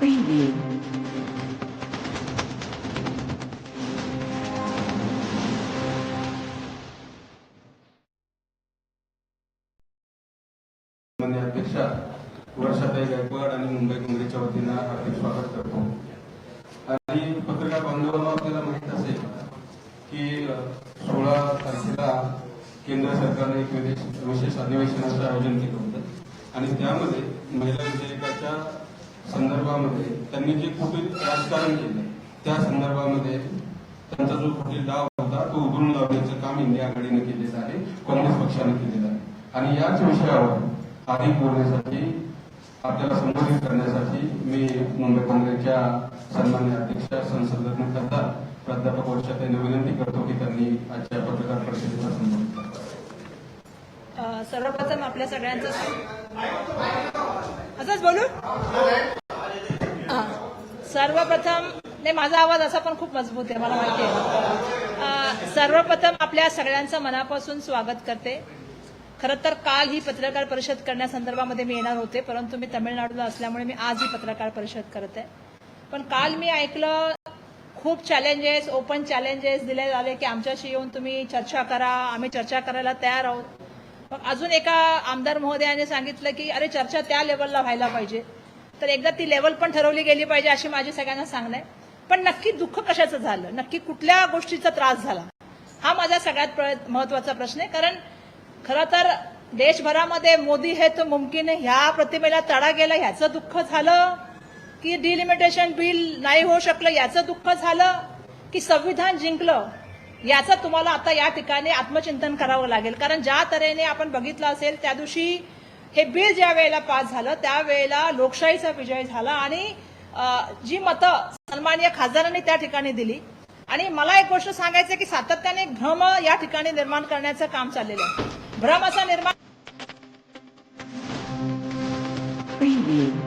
Preview. माननीय अध्यक्षा वर्षाताई गायकवाड आणि मुंबई काँग्रेसच्या वतीनं हार्दिक स्वागत करतो। आणि पत्रकार बांधवांना आपल्याला माहित असेल की 16 तारखेला केंद्र सरकारने एक विशेष अधिवेशनाचं आयोजन केलं होतं आणि त्यामध्ये महिला विधेयकाच्या संदर्भामध्ये त्यांनी जे कुठे राजकारण केलं त्या संदर्भामध्ये त्यांचा जो कुठे डाव होता तो उधळून लावण्याचं काम इंडिया आघाडीने केलेलं आहे, काँग्रेस पक्षाने केलेलं आहे। आणि याच विषयावर अधिक बोलण्यासाठी आपल्याला संबोधित करण्यासाठी मी मुंबई काँग्रेसच्या सन्माननीय अध्यक्षा संसदरत्न खासदार प्राध्यापक वर्षाताईंना विनंती करतो की त्यांनी आजच्या पत्रकार परिषदेचा संबोधित करावा। सर्वप्रथम आपल्या सगळ्यांचं असंच बोलू। सर्वप्रथम नाही, माझा आवाज असा पण खूप मजबूत आहे, मला माहिती आहे। सर्वप्रथम आपल्या सगळ्यांचं मनापासून स्वागत करते। खरं तर काल ही पत्रकार परिषद करण्यासंदर्भामध्ये मी येणार होते, परंतु मी तामिळनाडूला असल्यामुळे मी आज ही पत्रकार परिषद करत आहे। पण काल मी ऐकलं खूप चॅलेंजेस, ओपन चॅलेंजेस दिले झाले की आमच्याशी येऊन तुम्ही चर्चा करा, आम्ही चर्चा करायला तयार आहोत। मग अजून एका आमदार महोदयाने सांगितलं की अरे चर्चा त्या लेवलला व्हायला पाहिजे, तर एकदा ती लेवल पण ठरवली गेली पाहिजे अशी माझी सगळ्यांना सांगणं आहे। पण नक्की दुःख कशाचं झालं, नक्की कुठल्या गोष्टीचा त्रास झाला, हा माझा सगळ्यात महत्वाचा प्रश्न आहे। कारण खरं तर देशभरामध्ये मोदी है तो मुमकिन है ह्या प्रतिमेला तडा गेला ह्याचं दुःख झालं, की डिलिमिटेशन बिल नाही होऊ शकलं याचं दुःख झालं, की संविधान जिंकलं याचं तुम्हाला आता या ठिकाणी आत्मचिंतन करावं लागेल। कारण ज्या तऱ्हेने आपण बघितलं असेल त्या दिवशी हे बिल ज्या वेळेला पास झालं त्यावेळेला लोकशाहीचा विजय झाला आणि जी मतं सन्माननीय खासदारांनी त्या ठिकाणी दिली। आणि मला एक गोष्ट सांगायचं की सातत्याने भ्रम या ठिकाणी निर्माण करण्याचं काम चाललेलं आहे। भ्रम असा निर्माण Preview.